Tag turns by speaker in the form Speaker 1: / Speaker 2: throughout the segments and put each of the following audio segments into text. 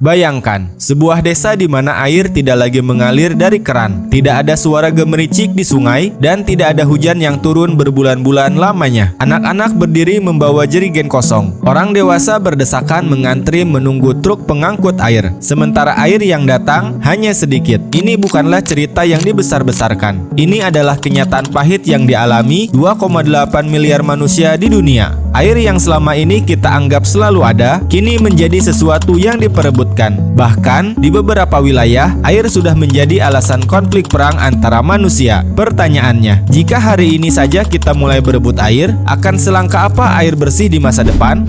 Speaker 1: Bayangkan, sebuah desa di mana air tidak lagi mengalir dari keran, tidak ada suara gemericik di sungai, dan tidak ada hujan yang turun berbulan-bulan lamanya. Anak-anak berdiri membawa jerigen kosong. Orang dewasa berdesakan mengantri menunggu truk pengangkut air, sementara air yang datang hanya sedikit. Ini bukanlah cerita yang dibesar-besarkan. Ini adalah kenyataan pahit yang dialami 2,8 miliar manusia di dunia. Air yang selama ini kita anggap selalu ada, kini menjadi sesuatu yang diperebutkan. Bahkan, di beberapa wilayah, air sudah menjadi alasan konflik perang antara manusia. Pertanyaannya, jika hari ini saja kita mulai berebut air, akan selangkah apa air bersih di masa depan?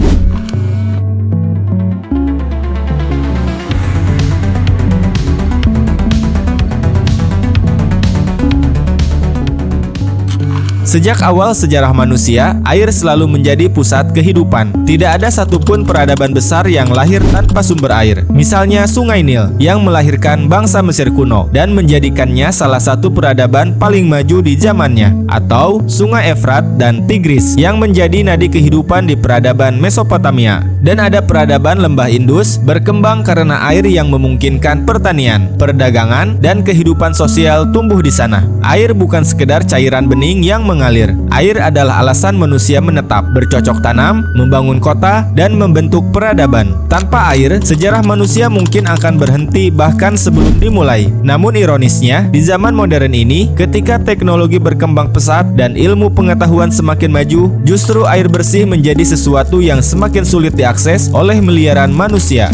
Speaker 1: Sejak awal sejarah manusia, air selalu menjadi pusat kehidupan. Tidak ada satupun peradaban besar yang lahir tanpa sumber air. Misalnya Sungai Nil, yang melahirkan bangsa Mesir kuno dan menjadikannya salah satu peradaban paling maju di zamannya. Atau Sungai Efrat dan Tigris, yang menjadi nadi kehidupan di peradaban Mesopotamia. Dan ada peradaban lembah Indus, berkembang karena air yang memungkinkan pertanian, perdagangan, dan kehidupan sosial tumbuh di sana. Air bukan sekedar cairan bening yang mengalir. Air adalah alasan manusia menetap, bercocok tanam, membangun kota, dan membentuk peradaban. Tanpa air, sejarah manusia mungkin akan berhenti bahkan sebelum dimulai. Namun ironisnya, di zaman modern ini, ketika teknologi berkembang pesat dan ilmu pengetahuan semakin maju, justru air bersih menjadi sesuatu yang semakin sulit diakses oleh miliaran manusia.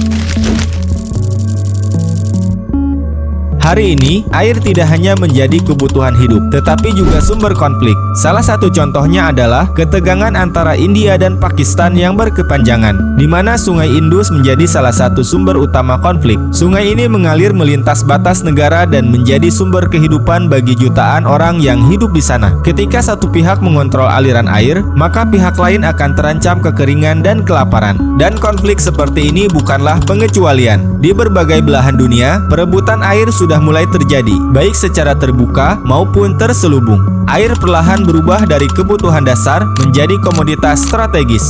Speaker 1: Hari ini, air tidak hanya menjadi kebutuhan hidup, tetapi juga sumber konflik. Salah satu contohnya adalah ketegangan antara India dan Pakistan yang berkepanjangan, di mana Sungai Indus menjadi salah satu sumber utama konflik. Sungai ini mengalir melintas batas negara dan menjadi sumber kehidupan bagi jutaan orang yang hidup di sana. Ketika satu pihak mengontrol aliran air, maka pihak lain akan terancam kekeringan dan kelaparan. Dan konflik seperti ini bukanlah pengecualian. Di berbagai belahan dunia, perebutan air sudah mulai terjadi, baik secara terbuka maupun terselubung. Air perlahan berubah dari kebutuhan dasar menjadi komoditas strategis.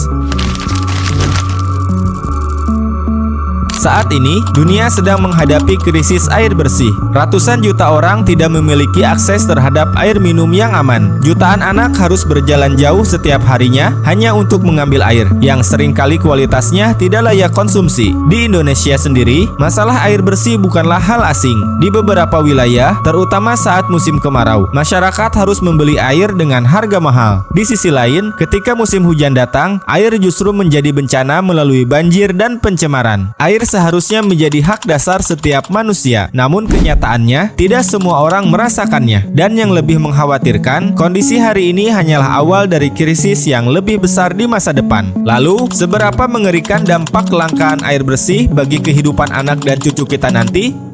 Speaker 1: Saat ini, dunia sedang menghadapi krisis air bersih. Ratusan juta orang tidak memiliki akses terhadap air minum yang aman. Jutaan anak harus berjalan jauh setiap harinya hanya untuk mengambil air, yang seringkali kualitasnya tidak layak konsumsi. Di Indonesia sendiri, masalah air bersih bukanlah hal asing. Di beberapa wilayah, terutama saat musim kemarau, masyarakat harus membeli air dengan harga mahal. Di sisi lain, ketika musim hujan datang, air justru menjadi bencana melalui banjir dan pencemaran. Air seharusnya menjadi hak dasar setiap manusia. Namun kenyataannya, tidak semua orang merasakannya. Dan yang lebih mengkhawatirkan, kondisi hari ini hanyalah awal dari krisis yang lebih besar di masa depan. Lalu, seberapa mengerikan dampak kelangkaan air bersih bagi kehidupan anak dan cucu kita nanti?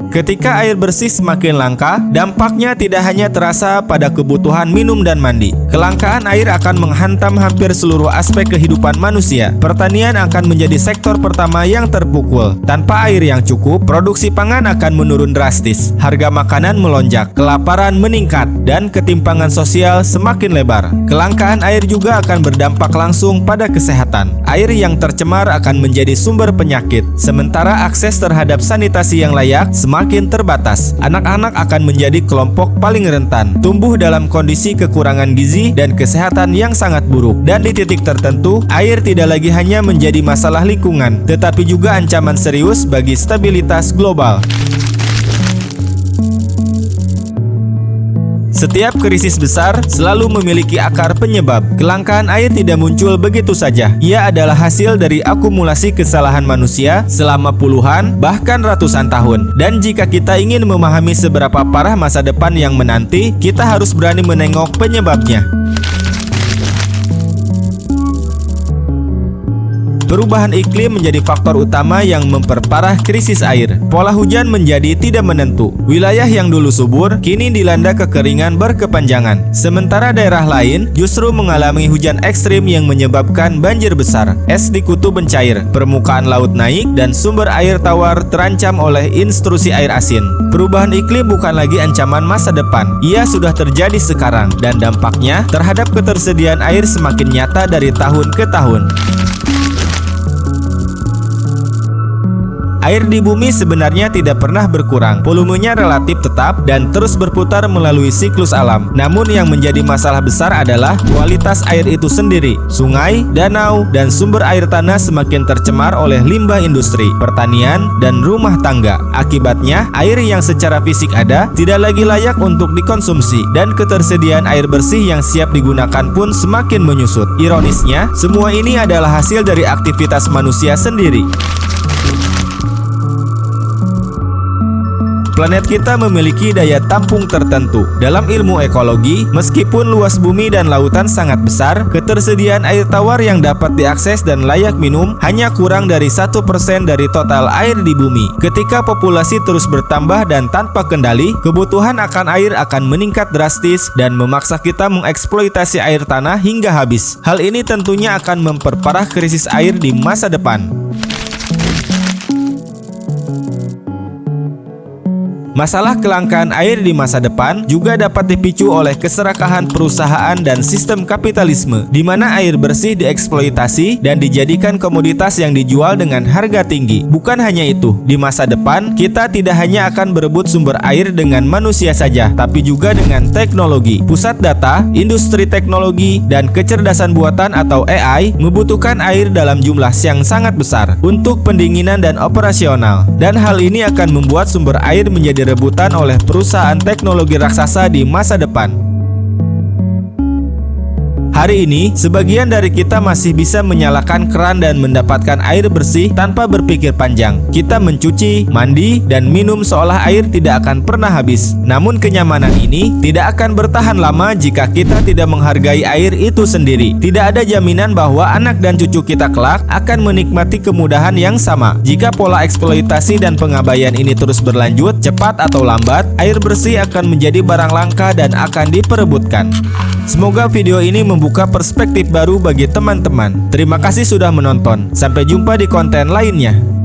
Speaker 1: Ketika air bersih semakin langka, dampaknya tidak hanya terasa pada kebutuhan minum dan mandi. Kelangkaan air akan menghantam hampir seluruh aspek kehidupan manusia. Pertanian akan menjadi sektor pertama yang terpukul. Tanpa air yang cukup, produksi pangan akan menurun drastis. Harga makanan melonjak, kelaparan meningkat, dan ketimpangan sosial semakin lebar. Kelangkaan air juga akan berdampak langsung pada kesehatan. Air yang tercemar akan menjadi sumber penyakit, sementara akses terhadap sanitasi yang layak semakin terbatas. Anak-anak akan menjadi kelompok paling rentan, tumbuh dalam kondisi kekurangan gizi dan kesehatan yang sangat buruk. Dan di titik tertentu, air tidak lagi hanya menjadi masalah lingkungan, tetapi juga ancaman serius bagi stabilitas global. Setiap krisis besar selalu memiliki akar penyebab. Kelangkaan air tidak muncul begitu saja. Ia adalah hasil dari akumulasi kesalahan manusia selama puluhan, bahkan ratusan tahun. Dan jika kita ingin memahami seberapa parah masa depan yang menanti, kita harus berani menengok penyebabnya. Perubahan iklim menjadi faktor utama yang memperparah krisis air. Pola hujan menjadi tidak menentu. Wilayah yang dulu subur kini dilanda kekeringan berkepanjangan. Sementara daerah lain justru mengalami hujan ekstrim yang menyebabkan banjir besar. Es di kutub mencair, permukaan laut naik, dan sumber air tawar terancam oleh intrusi air asin. Perubahan iklim bukan lagi ancaman masa depan. Ia sudah terjadi sekarang dan dampaknya terhadap ketersediaan air semakin nyata dari tahun ke tahun. Air di bumi sebenarnya tidak pernah berkurang. Volumenya relatif tetap dan terus berputar melalui siklus alam. Namun yang menjadi masalah besar adalah kualitas air itu sendiri. Sungai, danau, dan sumber air tanah semakin tercemar oleh limbah industri, pertanian, dan rumah tangga. Akibatnya, air yang secara fisik ada tidak lagi layak untuk dikonsumsi, dan ketersediaan air bersih yang siap digunakan pun semakin menyusut. Ironisnya, semua ini adalah hasil dari aktivitas manusia sendiri. Planet kita memiliki daya tampung tertentu. Dalam ilmu ekologi, meskipun luas bumi dan lautan sangat besar, ketersediaan air tawar yang dapat diakses dan layak minum hanya kurang dari 1% dari total air di bumi. Ketika populasi terus bertambah dan tanpa kendali, kebutuhan akan air akan meningkat drastis dan memaksa kita mengeksploitasi air tanah hingga habis. Hal ini tentunya akan memperparah krisis air di masa depan. Masalah kelangkaan air di masa depan juga dapat dipicu oleh keserakahan perusahaan dan sistem kapitalisme, di mana air bersih dieksploitasi dan dijadikan komoditas yang dijual dengan harga tinggi. Bukan hanya itu, di masa depan kita tidak hanya akan berebut sumber air dengan manusia saja, tapi juga dengan teknologi. Pusat data, industri teknologi, dan kecerdasan buatan atau AI membutuhkan air dalam jumlah yang sangat besar untuk pendinginan dan operasional. Dan hal ini akan membuat sumber air menjadi rebutan oleh perusahaan teknologi raksasa di masa depan. Hari ini, sebagian dari kita masih bisa menyalakan keran dan mendapatkan air bersih tanpa berpikir panjang. Kita mencuci, mandi, dan minum seolah air tidak akan pernah habis. Namun kenyamanan ini tidak akan bertahan lama jika kita tidak menghargai air itu sendiri. Tidak ada jaminan bahwa anak dan cucu kita kelak akan menikmati kemudahan yang sama. Jika pola eksploitasi dan pengabaian ini terus berlanjut, cepat atau lambat, air bersih akan menjadi barang langka dan akan diperebutkan. Semoga video ini membuka perspektif baru bagi teman-teman. Terima kasih sudah menonton. Sampai jumpa di konten lainnya.